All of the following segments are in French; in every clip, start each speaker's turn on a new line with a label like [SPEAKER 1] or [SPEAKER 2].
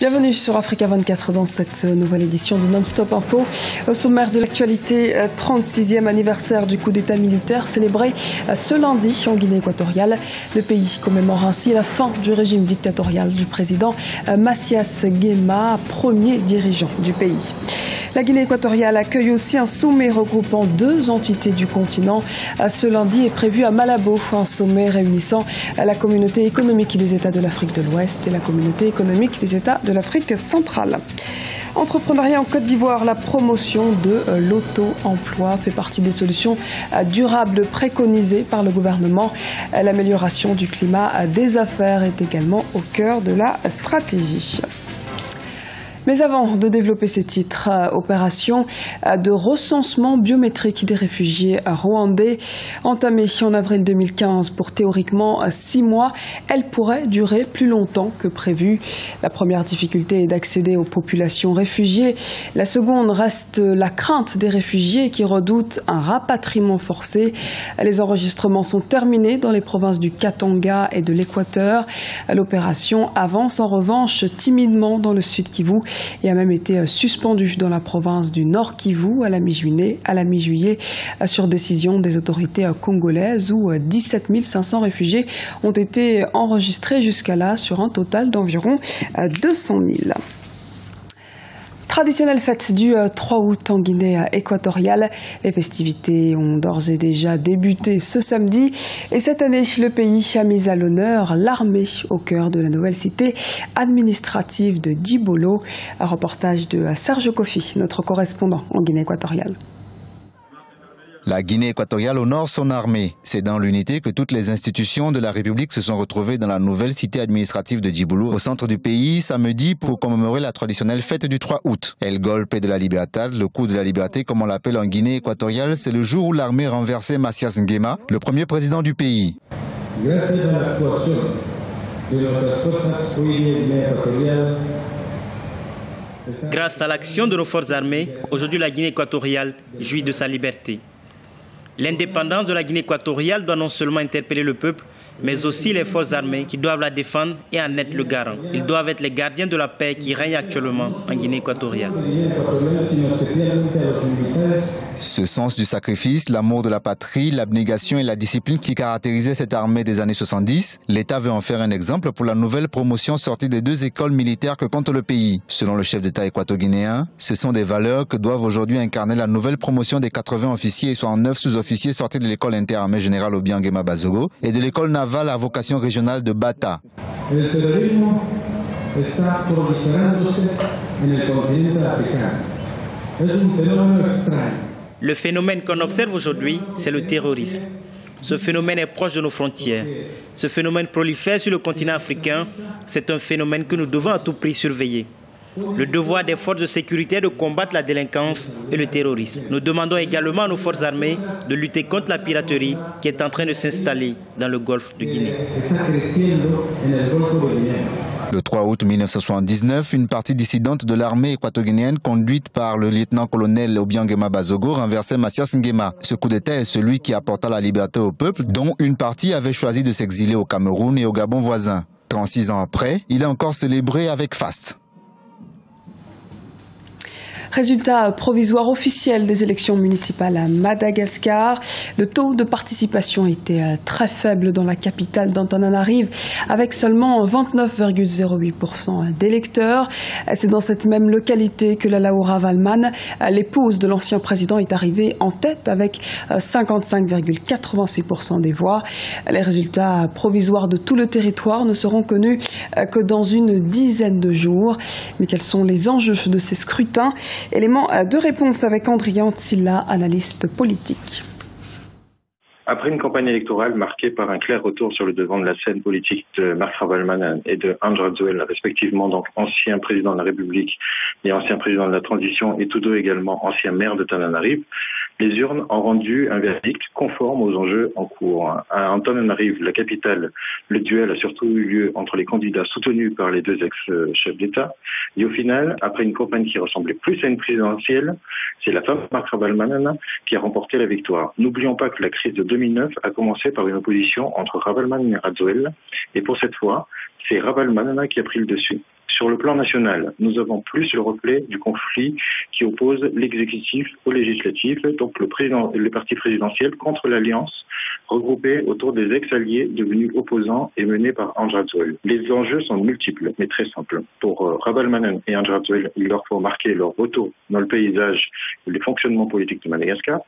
[SPEAKER 1] Bienvenue sur Africa 24 dans cette nouvelle édition de Non-Stop Info. Au sommaire de l'actualité, 36e anniversaire du coup d'État militaire célébré ce lundi en Guinée équatoriale. Le pays commémore ainsi la fin du régime dictatorial du président Macias Nguema, premier dirigeant du pays. La Guinée équatoriale accueille aussi un sommet regroupant deux entités du continent. Ce lundi est prévu à Malabo un sommet réunissant la communauté économique des États de l'Afrique de l'Ouest et la communauté économique des États de l'Afrique centrale. Entrepreneuriat en Côte d'Ivoire, la promotion de l'auto-emploi fait partie des solutions durables préconisées par le gouvernement. L'amélioration du climat des affaires est également au cœur de la stratégie. Mais avant de développer ces titres, opération de recensement biométrique des réfugiés rwandais entamée en avril 2015 pour théoriquement 6 mois, elle pourrait durer plus longtemps que prévu. La première difficulté est d'accéder aux populations réfugiées. La seconde reste la crainte des réfugiés qui redoutent un rapatriement forcé. Les enregistrements sont terminés dans les provinces du Katanga et de l'Équateur. L'opération avance en revanche timidement dans le sud Kivu et a même été suspendu dans la province du Nord Kivu à la mi-juillet sur décision des autorités congolaises où 17 500 réfugiés ont été enregistrés jusqu'à là sur un total d'environ 200 000. Traditionnelle fête du 3 août en Guinée équatoriale. Les festivités ont d'ores et déjà débuté ce samedi. Et cette année, le pays a mis à l'honneur l'armée au cœur de la nouvelle cité administrative de Djibolo. Un reportage de Serge Kofi, notre correspondant en Guinée équatoriale.
[SPEAKER 2] La Guinée équatoriale honore son armée. C'est dans l'unité que toutes les institutions de la République se sont retrouvées dans la nouvelle cité administrative de Djibolo, au centre du pays, samedi, pour commémorer la traditionnelle fête du 3 août. El Golpe de la Libertad, le coup de la liberté, comme on l'appelle en Guinée équatoriale, c'est le jour où l'armée renversait Macias Nguema, le premier président du pays.
[SPEAKER 3] Gracias a la actuación de nuestras fuerzas hoy en Guinée équatoriale.
[SPEAKER 4] Grâce à l'action de nos forces armées, aujourd'hui la Guinée équatoriale jouit de sa liberté. L'indépendance de la Guinée équatoriale doit non seulement interpeller le peuple, mais aussi les forces armées qui doivent la défendre et en être le garant. Ils doivent être les gardiens de la paix qui règne actuellement en Guinée équatoriale.
[SPEAKER 2] Ce sens du sacrifice, l'amour de la patrie, l'abnégation et la discipline qui caractérisaient cette armée des années 70, l'État veut en faire un exemple pour la nouvelle promotion sortie des deux écoles militaires que compte le pays. Selon le chef d'État équato-guinéen, ce sont des valeurs que doivent aujourd'hui incarner la nouvelle promotion des 80 officiers et 69 sous-officiers sortis de l'école interarmée générale Obiang Nguema Bazogo et de l'école navale à vocation régionale de Bata.
[SPEAKER 3] El terrorismo está proliferándose en el continente africano. Es un fenómeno extraño.
[SPEAKER 4] Le phénomène qu'on observe aujourd'hui, c'est le terrorisme. Ce phénomène est proche de nos frontières. Ce phénomène prolifère sur le continent africain. C'est un phénomène que nous devons à tout prix surveiller. Le devoir des forces de sécurité est de combattre la délinquance et le terrorisme. Nous demandons également à nos forces armées de lutter contre la piraterie qui est en train de s'installer dans le golfe de Guinée.
[SPEAKER 2] Le 3 août 1979, une partie dissidente de l'armée équato-guinéenne conduite par le lieutenant-colonel Obiang Nguema Bazogo renversait Macias Nguema. Ce coup d'État est celui qui apporta la liberté au peuple, dont une partie avait choisi de s'exiler au Cameroun et au Gabon voisin. 36 ans après, il est encore célébré avec faste.
[SPEAKER 1] Résultat provisoire officiel des élections municipales à Madagascar. Le taux de participation était très faible dans la capitale d'Antananarive, avec seulement 29,08% d'électeurs. C'est dans cette même localité que Lalaou Ravalman, l'épouse de l'ancien président, est arrivée en tête avec 55,86% des voix. Les résultats provisoires de tout le territoire ne seront connus que dans une dizaine de jours. Mais quels sont les enjeux de ces scrutins ? Élément de réponse avec Andrian Tsilla, analyste politique.
[SPEAKER 5] Après une campagne électorale marquée par un clair retour sur le devant de la scène politique de Marc Ravalman et de André Zouel, respectivement donc ancien président de la République et ancien président de la transition, et tous deux également anciens maires de Tananarive, les urnes ont rendu un verdict conforme aux enjeux en cours. À Antananarive, la capitale, le duel a surtout eu lieu entre les candidats soutenus par les deux ex-chefs d'État. Et au final, après une campagne qui ressemblait plus à une présidentielle, c'est la femme Marc Ravalman qui a remporté la victoire. N'oublions pas que la crise de 2009 a commencé par une opposition entre Ravalman et Rajoel. Et pour cette fois, c'est Ravalman qui a pris le dessus. Sur le plan national, nous avons plus le reflet du conflit qui oppose l'exécutif au législatif, donc le parti présidentiel contre l'alliance regroupée autour des ex-alliés devenus opposants et menés par Andry Rajoelina. Les enjeux sont multiples, mais très simples. Pour Ravalomanana et Andry Rajoelina, il leur faut marquer leur retour dans le paysage et les fonctionnements politiques de Madagascar.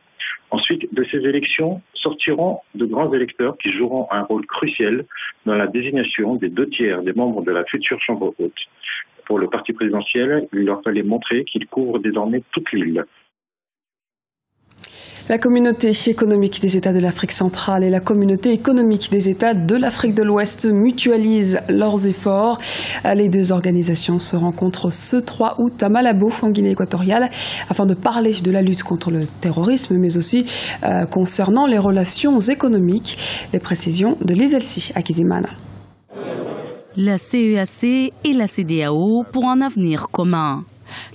[SPEAKER 5] Ensuite, de ces élections sortiront de grands électeurs qui joueront un rôle crucial dans la désignation des 2/3 des membres de la future Chambre haute. Pour le parti présidentiel, il leur fallait montrer qu'il couvre désormais toute l'île.
[SPEAKER 1] La communauté économique des États de l'Afrique centrale et la communauté économique des États de l'Afrique de l'Ouest mutualisent leurs efforts. Les deux organisations se rencontrent ce 3 août à Malabo, en Guinée équatoriale, afin de parler de la lutte contre le terrorisme, mais aussi concernant les relations économiques. Les précisions de Lise Elsi à Kizimana.
[SPEAKER 6] La CEAC et la CEDEAO pour un avenir commun.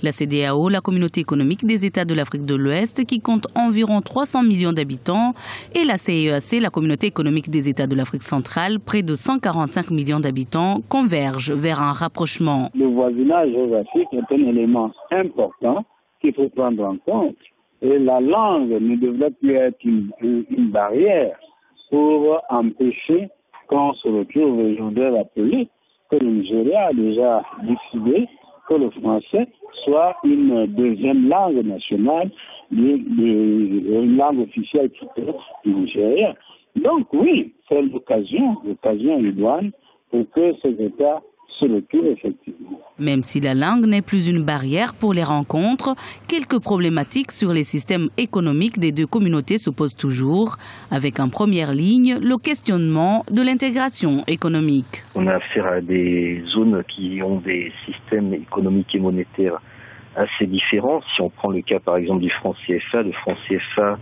[SPEAKER 6] La CEDEAO, la communauté économique des États de l'Afrique de l'Ouest, qui compte environ 300 millions d'habitants, et la CEAC, la communauté économique des États de l'Afrique centrale, près de 145 millions d'habitants, convergent vers un rapprochement.
[SPEAKER 7] Le voisinage géographique est un élément important qu'il faut prendre en compte. Et la langue ne devrait plus être une barrière pour empêcher qu'on se retrouve. Je voudrais rappeler que le Nigeria a déjà décidé que le français soit une deuxième langue nationale, une langue officielle plutôt du Nigeria. Donc oui, c'est l'occasion idoine pour que ces États se retrouvent effectivement.
[SPEAKER 6] Même si la langue n'est plus une barrière pour les rencontres, quelques problématiques sur les systèmes économiques des deux communautés se posent toujours, avec en première ligne le questionnement de l'intégration économique.
[SPEAKER 8] On a affaire à des zones qui ont des systèmes économiques et monétaires assez différents. Si on prend le cas par exemple du franc CFA, le franc CFA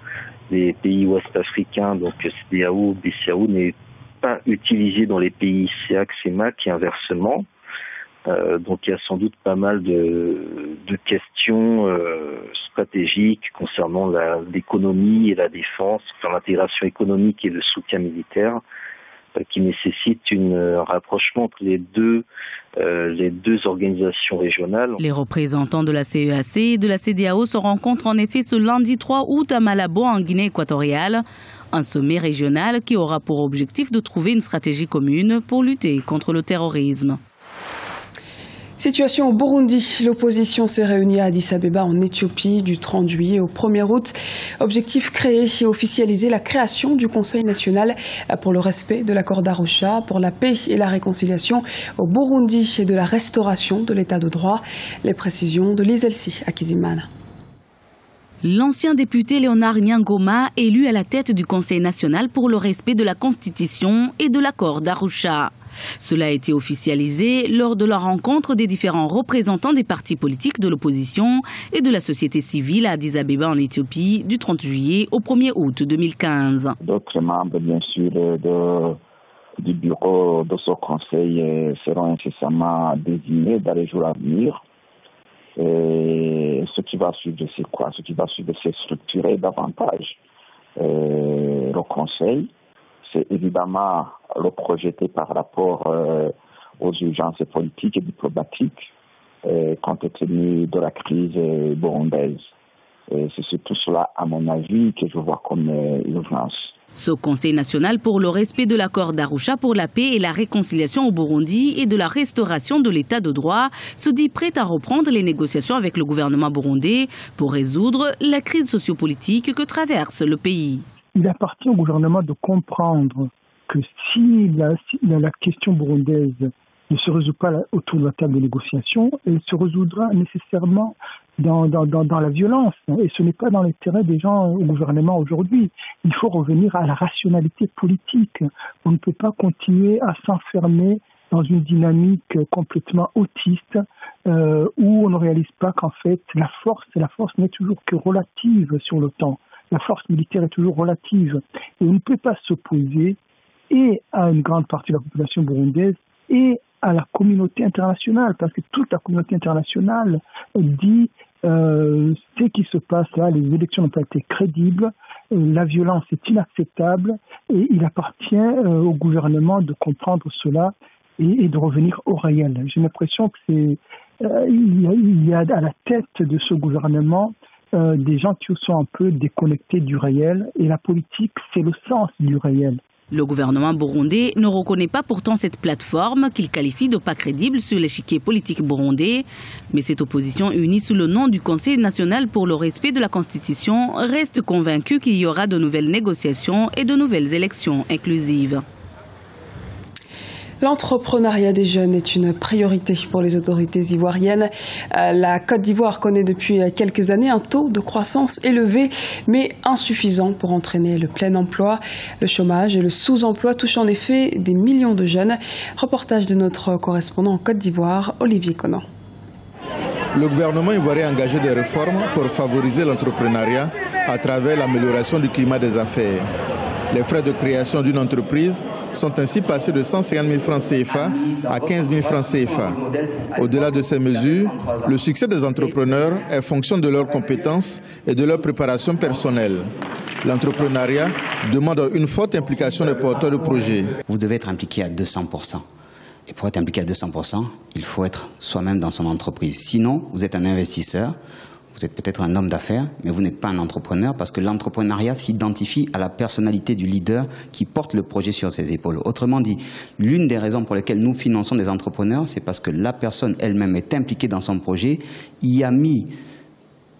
[SPEAKER 8] des pays ouest-africains, donc CEDEAO, BCAO, n'est pas utilisé dans les pays CEAC, CEMAC et inversement. Donc il y a sans doute pas mal de questions stratégiques concernant l'économie et la défense, enfin, l'intégration économique et le soutien militaire, qui nécessitent un rapprochement entre les deux organisations régionales.
[SPEAKER 6] Les représentants de la CEAC et de la CEDEAO se rencontrent en effet ce lundi 3 août à Malabo, en Guinée équatoriale. Un sommet régional qui aura pour objectif de trouver une stratégie commune pour lutter contre le terrorisme.
[SPEAKER 1] Situation au Burundi. L'opposition s'est réunie à Addis Abeba en Éthiopie du 30 juillet au 1er août. Objectif créer et officialiser la création du Conseil national pour le respect de l'accord d'Arusha, pour la paix et la réconciliation au Burundi et de la restauration de l'état de droit. Les précisions de Lise Elsi à Kizimana.
[SPEAKER 6] L'ancien député Léonard Nyangoma, élu à la tête du Conseil national pour le respect de la Constitution et de l'accord d'Arusha. Cela a été officialisé lors de la rencontre des différents représentants des partis politiques de l'opposition et de la société civile à Addis Abeba en Éthiopie du 30 juillet au 1er août 2015.
[SPEAKER 7] D'autres membres, bien sûr, du bureau de ce conseil seront incessamment désignés dans les jours à venir. Et ce qui va suivre, c'est quoi? Ce qui va suivre, c'est structurer davantage le conseil. C'est évidemment le projeter par rapport aux urgences politiques et diplomatiques compte tenu de la crise burundaise. C'est surtout cela, à mon avis, que je vois comme urgence.
[SPEAKER 6] Ce Conseil national pour le respect de l'accord d'Arusha pour la paix et la réconciliation au Burundi et de la restauration de l'état de droit se dit prêt à reprendre les négociations avec le gouvernement burundais pour résoudre la crise sociopolitique que traverse le pays.
[SPEAKER 9] Il appartient au gouvernement de comprendre que si la question burundaise ne se résout pas autour de la table de négociation, elle se résoudra nécessairement dans la violence. Et ce n'est pas dans l'intérêt des gens au gouvernement aujourd'hui. Il faut revenir à la rationalité politique. On ne peut pas continuer à s'enfermer dans une dynamique complètement autiste où on ne réalise pas qu'en fait la force n'est toujours que relative sur le temps. La force militaire est toujours relative. Et on ne peut pas s'opposer et à une grande partie de la population burundaise et à la communauté internationale, parce que toute la communauté internationale dit ce qui se passe là, les élections n'ont pas été crédibles, la violence est inacceptable et il appartient au gouvernement de comprendre cela et de revenir au réel. J'ai l'impression que il y a à la tête de ce gouvernement des gens qui sont un peu déconnectés du réel, et la politique, c'est le sens du réel.
[SPEAKER 6] Le gouvernement burundais ne reconnaît pas pourtant cette plateforme qu'il qualifie de pas crédible sur l'échiquier politique burundais. Mais cette opposition unie sous le nom du Conseil national pour le respect de la Constitution reste convaincue qu'il y aura de nouvelles négociations et de nouvelles élections inclusives.
[SPEAKER 1] L'entrepreneuriat des jeunes est une priorité pour les autorités ivoiriennes. La Côte d'Ivoire connaît depuis quelques années un taux de croissance élevé, mais insuffisant pour entraîner le plein emploi. Le chômage et le sous-emploi touchent en effet des millions de jeunes. Reportage de notre correspondant en Côte d'Ivoire, Olivier Conan.
[SPEAKER 10] Le gouvernement ivoirien a engagé des réformes pour favoriser l'entrepreneuriat à travers l'amélioration du climat des affaires. Les frais de création d'une entreprise sont ainsi passés de 150 000 francs CFA à 15 000 francs CFA. Au-delà de ces mesures, le succès des entrepreneurs est fonction de leurs compétences et de leur préparation personnelle. L'entrepreneuriat demande une forte implication des porteurs de projets.
[SPEAKER 11] Vous devez être impliqué à 200%. Et pour être impliqué à 200%, il faut être soi-même dans son entreprise. Sinon, vous êtes un investisseur. Vous êtes peut-être un homme d'affaires, mais vous n'êtes pas un entrepreneur parce que l'entrepreneuriat s'identifie à la personnalité du leader qui porte le projet sur ses épaules. Autrement dit, l'une des raisons pour lesquelles nous finançons des entrepreneurs, c'est parce que la personne elle-même est impliquée dans son projet, y a mis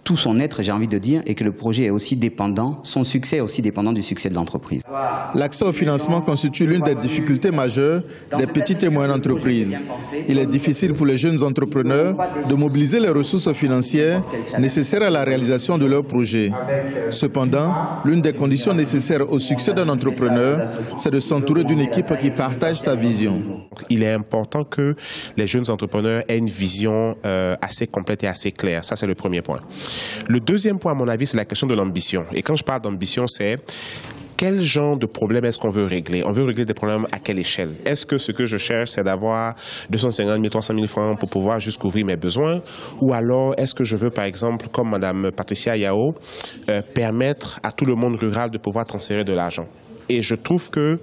[SPEAKER 11] tout son être, j'ai envie de dire, et que le projet est aussi dépendant, son succès est aussi dépendant du succès de l'entreprise.
[SPEAKER 10] L'accès au financement constitue l'une des difficultés majeures des petites et moyennes entreprises. Il est difficile pour les jeunes entrepreneurs de mobiliser les ressources financières nécessaires à la réalisation de leurs projets. Cependant, l'une des conditions nécessaires au succès d'un entrepreneur, c'est de s'entourer d'une équipe qui partage sa vision.
[SPEAKER 12] Il est important que les jeunes entrepreneurs aient une vision assez complète et assez claire. Ça, c'est le premier point. Le deuxième point, à mon avis, c'est la question de l'ambition. Et quand je parle d'ambition, c'est quel genre de problème est-ce qu'on veut régler? On veut régler des problèmes à quelle échelle? Est-ce que ce que je cherche, c'est d'avoir 250 000, 300 000 francs pour pouvoir juste couvrir mes besoins? Ou alors, est-ce que je veux, par exemple, comme Mme Patricia Yao, permettre à tout le monde rural de pouvoir transférer de l'argent? Et je trouve que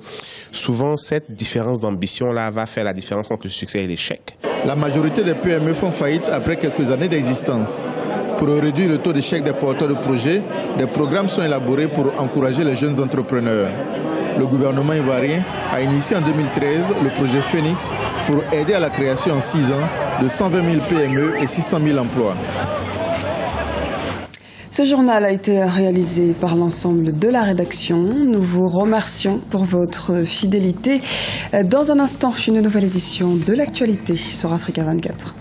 [SPEAKER 12] souvent, cette différence d'ambition-là va faire la différence entre le succès et l'échec.
[SPEAKER 10] La majorité des PME font faillite après quelques années d'existence. Pour réduire le taux d'échec des porteurs de projets, des programmes sont élaborés pour encourager les jeunes entrepreneurs. Le gouvernement ivoirien a initié en 2013 le projet Phoenix pour aider à la création en 6 ans de 120 000 PME et 600 000 emplois.
[SPEAKER 1] Ce journal a été réalisé par l'ensemble de la rédaction. Nous vous remercions pour votre fidélité. Dans un instant, une nouvelle édition de l'actualité sur Africa 24.